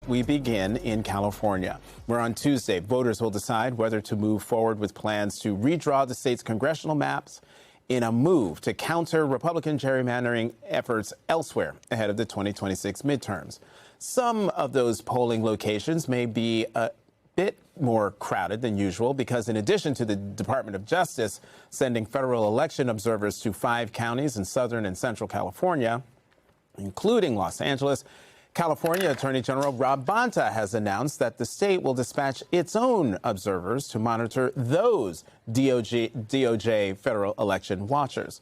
We begin in California, where on Tuesday, voters will decide whether to move forward with plans to redraw the state's congressional maps in a move to counter Republican gerrymandering efforts elsewhere ahead of the 2026 midterms. Some of those polling locations may be a bit more crowded than usual because in addition to the Department of Justice sending federal election observers to 5 counties in Southern and Central California, including Los Angeles, California Attorney General Rob Bonta has announced that the state will dispatch its own observers to monitor those DOJ federal election watchers.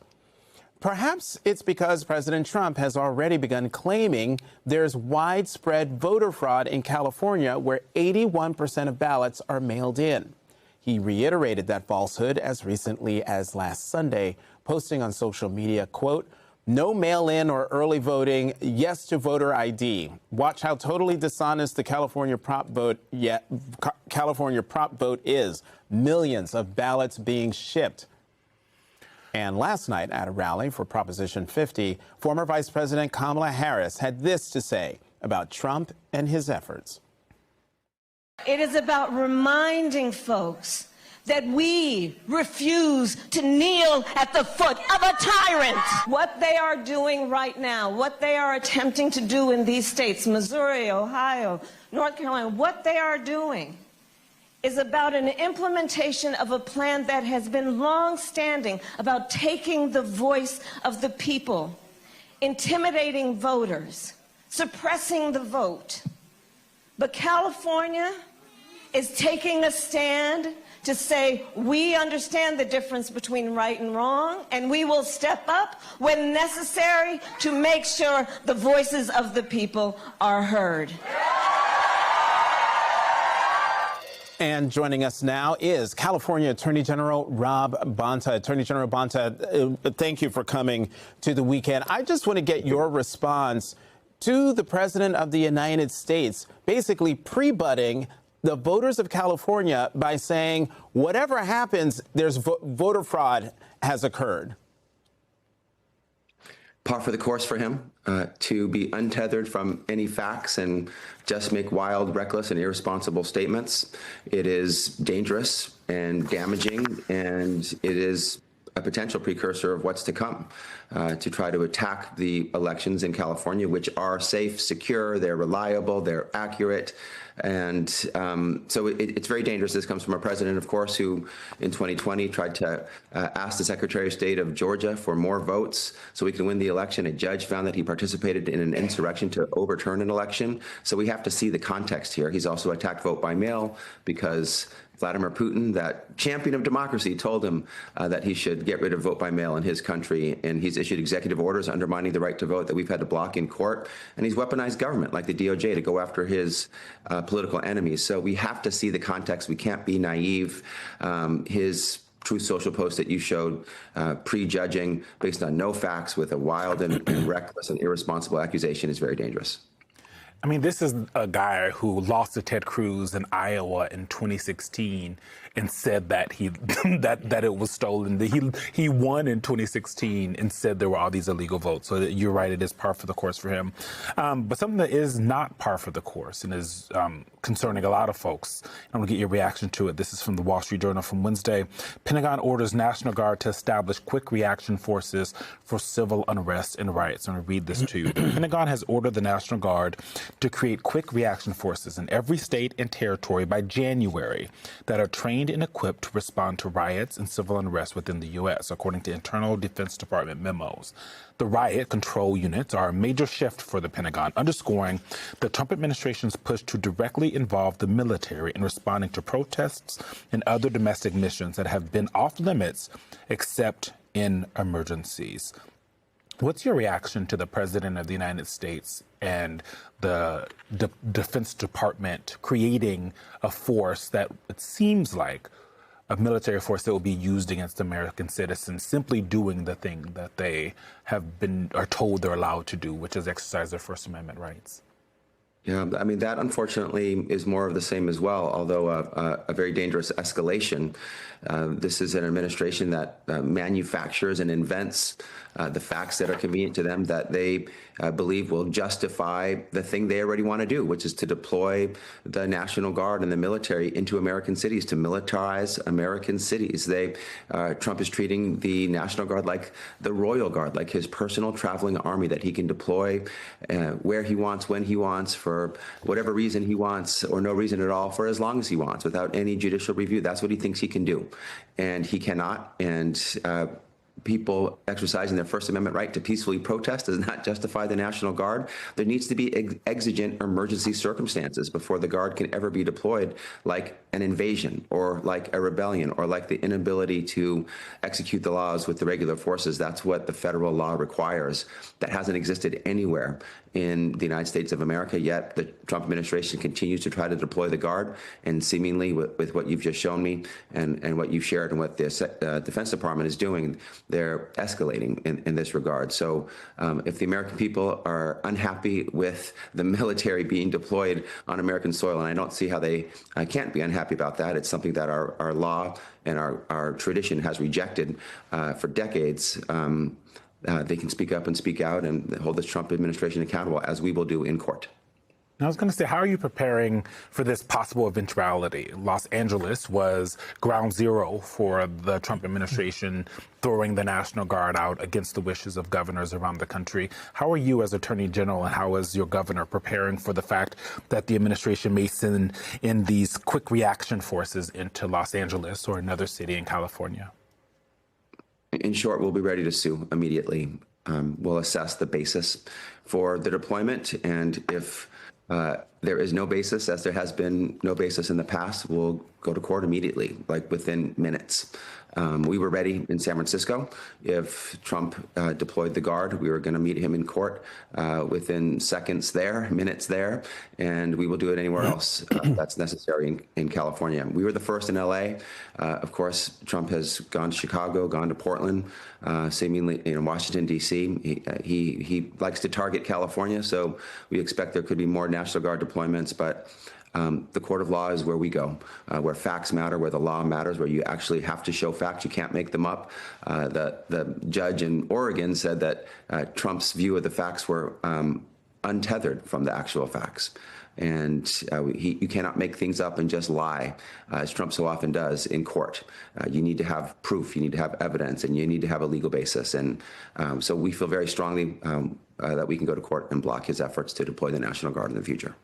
Perhaps it's because President Trump has already begun claiming there's widespread voter fraud in California, where 81% of ballots are mailed in. He reiterated that falsehood as recently as last Sunday, posting on social media, quote, "No mail-in or early voting, yes to voter ID. Watch how totally dishonest the California prop vote is. Millions of ballots being shipped." And last night at a rally for Proposition 50, former Vice President Kamala Harris had this to say about Trump and his efforts. It is about reminding folks that we refuse to kneel at the foot of a tyrant. What they are doing right now, what they are attempting to do in these states, Missouri, Ohio, North Carolina, what they are doing is about an implementation of a plan that has been long-standing about taking the voice of the people, intimidating voters, suppressing the vote. But California is taking a stand to say we understand the difference between right and wrong, and we will step up when necessary to make sure the voices of the people are heard. And joining us now is California Attorney General Rob Bonta. Attorney General Bonta, thank you for coming to the weekend. I just want to get your response to the President of the United States basically pre-butting the voters of California by saying whatever happens, there's voter fraud has occurred. Par for the course for him to be untethered from any facts and just make wild, reckless, and irresponsible statements. It is dangerous and damaging, and it is a potential precursor of what's to come to try to attack the elections in California, which are safe, secure, they're reliable, they're accurate. And so it's very dangerous. This comes from a president, of course, who in 2020 tried to ask the Secretary of State of Georgia for more votes so we can win the election. A judge found that he participated in an insurrection to overturn an election. So we have to see the context here. He's also attacked vote by mail because Vladimir Putin, that champion of democracy, told him that he should get rid of vote by mail in his country. And he's issued executive orders undermining the right to vote that we've had to block in court. And he's weaponized government like the DOJ to go after his political enemies. So we have to see the context. We can't be naive. His Truth Social post that you showed, prejudging based on no facts with a wild and reckless and irresponsible accusation is very dangerous. I mean, this is a guy who lost to Ted Cruz in Iowa in 2016 and said that that it was stolen. He won in 2016 and said there were all these illegal votes. So you're right, it is par for the course for him. But something that is not par for the course and is concerning a lot of folks. I'm going to get your reaction to it. This is from the Wall Street Journal from Wednesday. Pentagon orders National Guard to establish quick reaction forces for civil unrest and riots. I'm going to read this to you. The Pentagon has ordered the National Guard to create quick reaction forces in every state and territory by January that are trained and equipped to respond to riots and civil unrest within the U.S., according to internal Defense Department memos. The riot control units are a major shift for the Pentagon, underscoring the Trump administration's push to directly involve the military in responding to protests and other domestic missions that have been off limits except in emergencies. What's your reaction to the President of the United States and the Defense Department creating a force that it seems like a military force that will be used against American citizens simply doing the thing that they are told they're allowed to do, which is exercise their First Amendment rights? Yeah, I mean, that unfortunately is more of the same as well, although a very dangerous escalation. This is an administration that manufactures and invents the facts that are convenient to them that they believe will justify the thing they already want to do, which is to deploy the National Guard and the military into American cities, to militarize American cities. Trump is treating the National Guard like the Royal Guard, like his personal traveling army that he can deploy where he wants, when he wants, for whatever reason he wants, or no reason at all, for as long as he wants, without any judicial review. That's what he thinks he can do. And he cannot. And people exercising their First Amendment right to peacefully protest does not justify the National Guard. There needs to be exigent emergency circumstances before the Guard can ever be deployed, like an invasion or like a rebellion or like the inability to execute the laws with the regular forces. That's what the federal law requires. That hasn't existed anywhere in the United States of America, yet the Trump administration continues to try to deploy the Guard, and seemingly with what you've just shown me and what you've shared and what the Defense Department is doing, they're escalating in this regard. So if the American people are unhappy with the military being deployed on American soil, and I don't see how they can't be unhappy about that, it's something that our law and our tradition has rejected for decades, they can speak up and speak out and hold this Trump administration accountable, as we will do in court. I was going to say, how are you preparing for this possible eventuality? Los Angeles was ground zero for the Trump administration throwing the National Guard out against the wishes of governors around the country. How are you as Attorney General and how is your governor preparing for the fact that the administration may send in these quick reaction forces into Los Angeles or another city in California? In short, we'll be ready to sue immediately. We'll assess the basis for the deployment, and if there is no basis, as there has been no basis in the past, we'll go to court immediately, like within minutes. We were ready in San Francisco. If Trump deployed the Guard, we were going to meet him in court within seconds there, minutes there, and we will do it anywhere else that's necessary in California. We were the first in LA. Of course, Trump has gone to Chicago, gone to Portland, seemingly Washington, D.C. He likes to target California, so we expect there could be more National Guard deployments, but the court of law is where we go, where facts matter, where the law matters, where you actually have to show facts. You can't make them up. The judge in Oregon said that Trump's view of the facts were untethered from the actual facts. And you cannot make things up and just lie, as Trump so often does in court. You need to have proof, you need to have evidence, and you need to have a legal basis. And so we feel very strongly that we can go to court and block his efforts to deploy the National Guard in the future.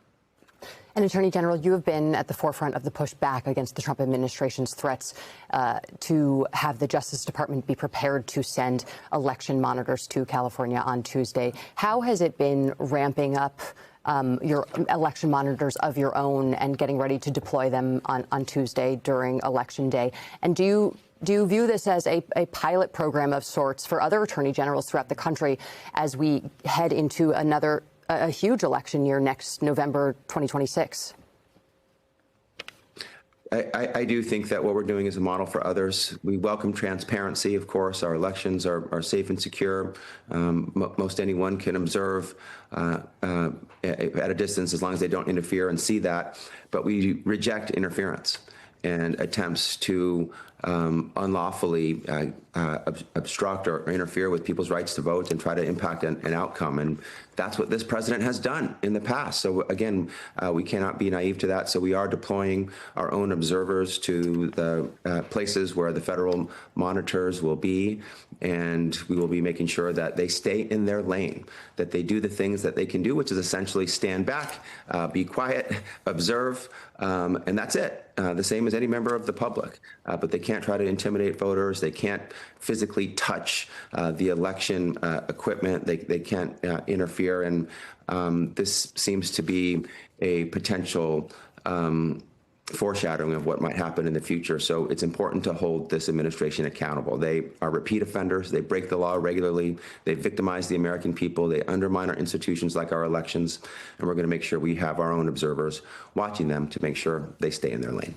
And Attorney General, you have been at the forefront of the push back against the Trump administration's threats to have the Justice Department be prepared to send election monitors to California on Tuesday. How has it been ramping up your election monitors of your own and getting ready to deploy them on Tuesday during Election Day? And do you view this as a pilot program of sorts for other attorney generals throughout the country as we head into a huge election year next November 2026? I do think that what we're doing is a model for others. We welcome transparency, of course. Our elections are safe and secure. Most anyone can observe at a distance as long as they don't interfere and see that. But we reject interference and attempts to unlawfully obstruct or interfere with people's rights to vote and try to impact an outcome. And that's what this president has done in the past. So again, we cannot be naive to that. So we are deploying our own observers to the places where the federal monitors will be. And we will be making sure that they stay in their lane, that they do the things that they can do, which is essentially stand back, be quiet, observe, and that's it. The same as any member of the public. But they can't try to intimidate voters. They can't physically touch the election equipment. They can't interfere. And this seems to be a potential foreshadowing of what might happen in the future. So it's important to hold this administration accountable. They are repeat offenders. They break the law regularly. They victimize the American people. They undermine our institutions like our elections. And we're going to make sure we have our own observers watching them to make sure they stay in their lane.